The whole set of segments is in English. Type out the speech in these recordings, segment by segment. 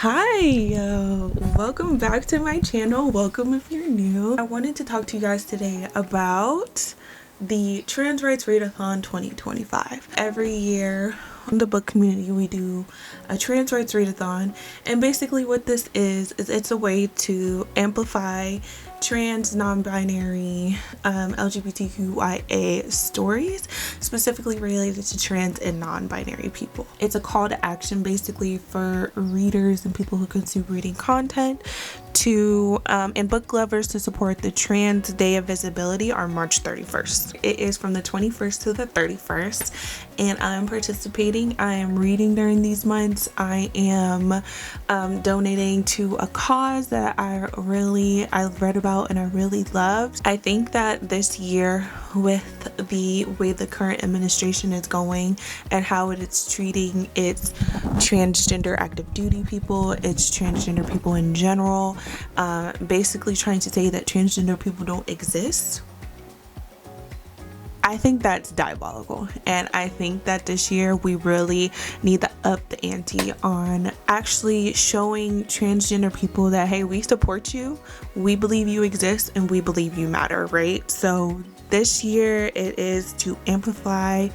Hi, welcome back to my channel. Welcome if you're new. I wanted to talk to you guys today about the Trans Rights Readathon 2025. Every year in the book community we do a Trans Rights Readathon, and basically what this is it's a way to amplify trans, non-binary, LGBTQIA stories specifically related to trans and non-binary people. It's a call to action basically for readers and people who consume reading content to and book lovers to support the Trans Day of Visibility on March 31st. It is from the 21st to the 31st, and I'm participating. I am reading during these months. I am donating to a cause that I read about and I really loved. I think that this year, with the way the current administration is going and how it is treating its transgender active duty people, its transgender people in general, basically trying to say that transgender people don't exist, I think that's diabolical. And I think that this year we really need to up the ante on actually showing transgender people that, hey, we support you, we believe you exist, and we believe you matter, right? So this year it is to amplify,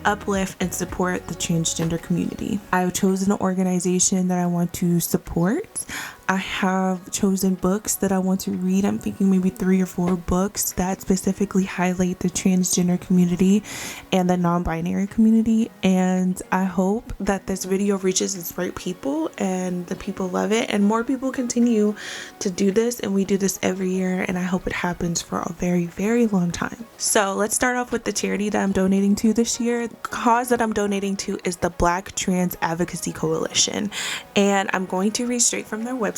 uplift, and support the transgender community. I've chosen an organization that I want to support. I have chosen books that I want to read. I'm thinking maybe 3 or 4 books that specifically highlight the transgender community and the non-binary community. And I hope that this video reaches its right people and the people love it and more people continue to do this, and we do this every year, and I hope it happens for a very, very long time. So let's start off with the charity that I'm donating to this year. The cause that I'm donating to is the Black Trans Advocacy Coalition, and I'm going to read straight from their website.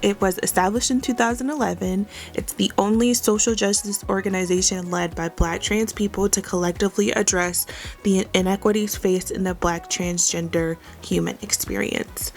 It was established in 2011. It's the only social justice organization led by Black trans people to collectively address the inequities faced in the Black transgender human experience.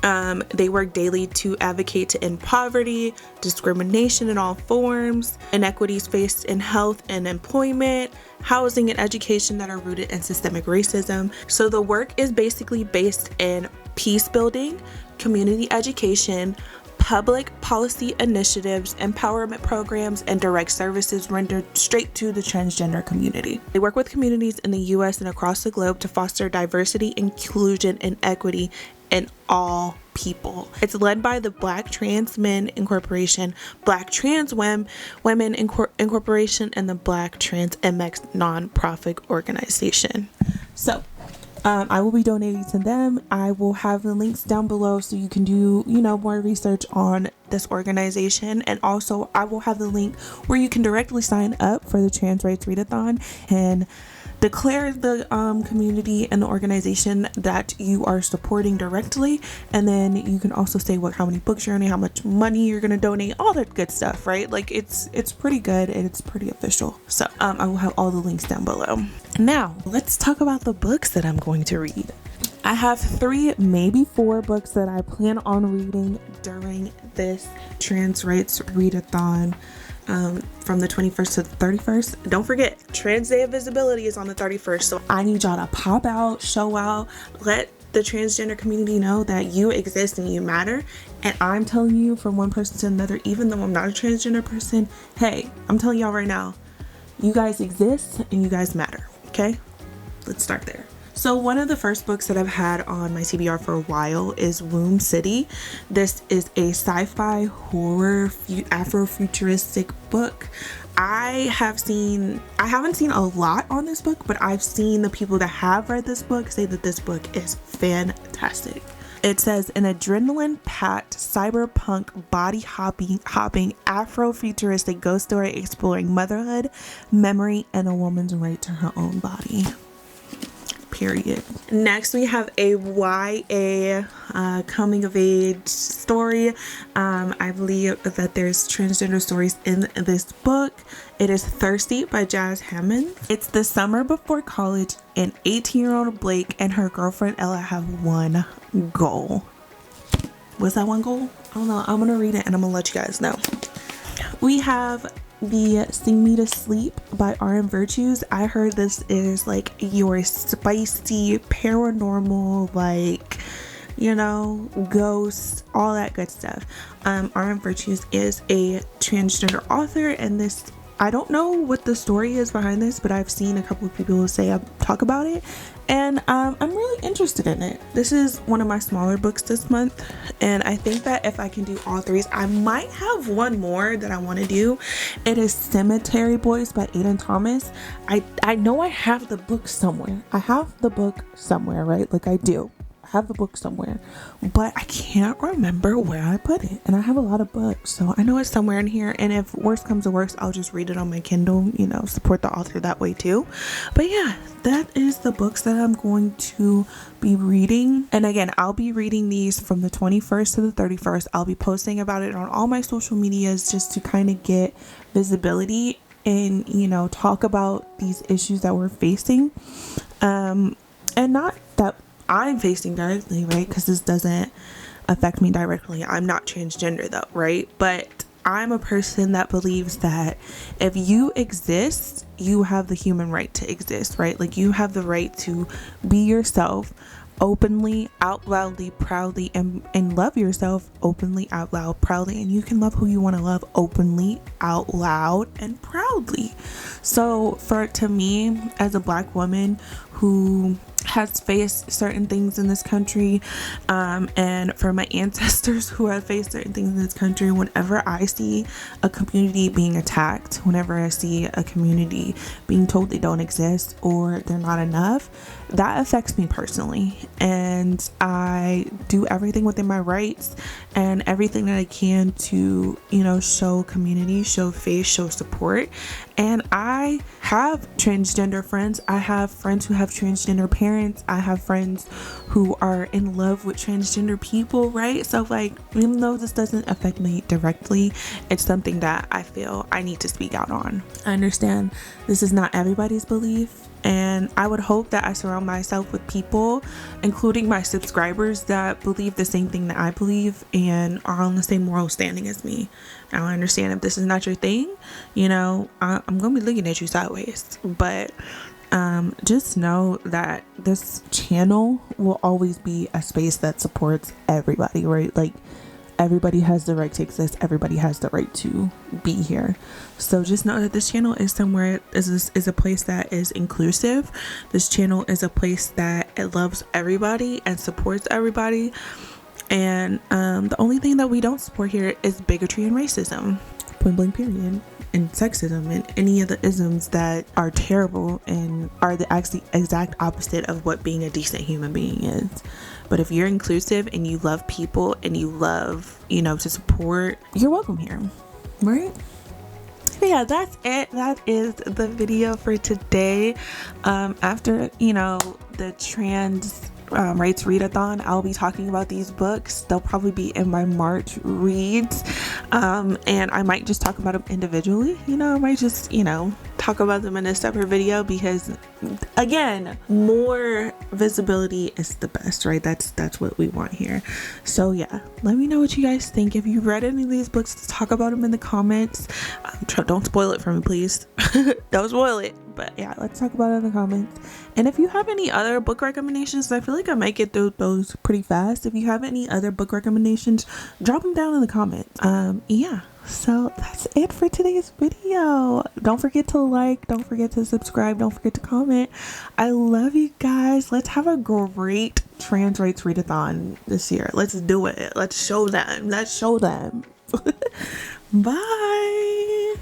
They work daily to advocate to end poverty, discrimination in all forms, inequities faced in health and employment, housing, and education that are rooted in systemic racism. So the work is basically based in peace building, community education, public policy initiatives, empowerment programs, and direct services rendered straight to the transgender community. They work with communities in the US and across the globe to foster diversity, inclusion, and equity in all people. It's led by the Black Trans Men Incorporation, Black Trans Women Incorporation, and the Black Trans MX nonprofit organization. So I will be donating to them. I will have the links down below so you can do, more research on this organization. And also I will have the link where you can directly sign up for the Trans Rights Readathon and declare the community and the organization that you are supporting directly, and then you can also say how many books you're reading, how much money you're going to donate, all that good stuff, right? Like it's pretty good and it's pretty official. So I will have all the links down below. Now let's talk about the books that I'm going to read. I have 3, maybe 4 books that I plan on reading during this Trans Rights Readathon. From the 21st to the 31st. Don't forget, Trans Day of Visibility is on the 31st. So I need y'all to pop out, show out, let the transgender community know that you exist and you matter. And I'm telling you, from one person to another, even though I'm not a transgender person, hey, I'm telling y'all right now, you guys exist and you guys matter. Okay, let's start there. So one of the first books that I've had on my TBR for a while is Womb City. This is a sci-fi horror Afrofuturistic book. I haven't seen a lot on this book, but I've seen the people that have read this book say that this book is fantastic. It says an adrenaline-packed, cyberpunk, body-hopping, Afrofuturistic ghost story exploring motherhood, memory, and a woman's right to her own body. Period. Next, we have a YA coming of age story. I believe that there's transgender stories in this book. It is Thirsty by Jazz Hammond. It's the summer before college, and 18-year-old Blake and her girlfriend Ella have one goal. What's that one goal? I don't know. I'm gonna read it and I'm gonna let you guys know. We have the Sing Me to Sleep by RM Virtues. I heard this is like your spicy paranormal, like you know, ghosts, all that good stuff. R.M. Virtues is a transgender author, and this, I don't know what the story is behind this, but I've seen a couple of people say talk about it, and I'm really interested in it. This is one of my smaller books this month, and I think that if I can do all threes, I might have one more that I want to do. It is Cemetery Boys by Aiden Thomas. I know I have the book somewhere. I have the book somewhere, right? Like I do. Have the book somewhere, but I can't remember where I put it, and I have a lot of books, so I know it's somewhere in here, and if worst comes to worst, I'll just read it on my Kindle, you know, support the author that way too. But yeah, that is the books that I'm going to be reading, and again, I'll be reading these from the 21st to the 31st. I'll be posting about it on all my social medias just to kind of get visibility and, you know, talk about these issues that we're facing, and not that I'm facing directly, right? Because this doesn't affect me directly. I'm not transgender though, right? But I'm a person that believes that if you exist, you have the human right to exist, right? Like you have the right to be yourself openly, out loudly, proudly, and love yourself openly, out loud, proudly, and you can love who you want to love openly, out loud, and proudly. So to me, as a Black woman who has faced certain things in this country, and for my ancestors who have faced certain things in this country, whenever I see a community being attacked, whenever I see a community being told they don't exist or they're not enough, that affects me personally, and I do everything within my rights and everything that I can to, you know, show community, show face, show support. And I have transgender friends. I have friends who have transgender parents. I have friends who are in love with transgender people, right? So like, even though this doesn't affect me directly, it's something that I feel I need to speak out on. I understand this is not everybody's belief, and I would hope that I surround myself with people, including my subscribers, that believe the same thing that I believe and are on the same moral standing as me. Now, I understand if this is not your thing, you know, I'm gonna be looking at you sideways, but just know that this channel will always be a space that supports everybody, right? Like, everybody has the right to exist. Everybody has the right to be here. So just know that this channel is somewhere, is a place that is inclusive. This channel is a place that it loves everybody and supports everybody. And the only thing that we don't support here is bigotry and racism, point blank period, and sexism and any of the isms that are terrible and are the exact opposite of what being a decent human being is. But if you're inclusive and you love people and you love, you know, to support, you're welcome here, right? But yeah, that's it. That is the video for today. After, you know, the trans rights readathon, I'll be talking about these books. They'll probably be in my March reads, and I might just talk about them individually. You know, I might just, you know, talk about them in a separate video, because again, more visibility is the best, right? That's what we want here. So yeah, let me know what you guys think. If you read any of these books, talk about them in the comments. Don't spoil it for me, please. Don't spoil it. But yeah, let's talk about it in the comments. And if you have any other book recommendations, I feel like I might get through those pretty fast. If you have any other book recommendations, drop them down in the comments. Yeah, so that's it for today's video. Don't forget to like, don't forget to subscribe, don't forget to comment. I love you guys. Let's have a great trans rights readathon this year. Let's do it. Let's show them. Bye.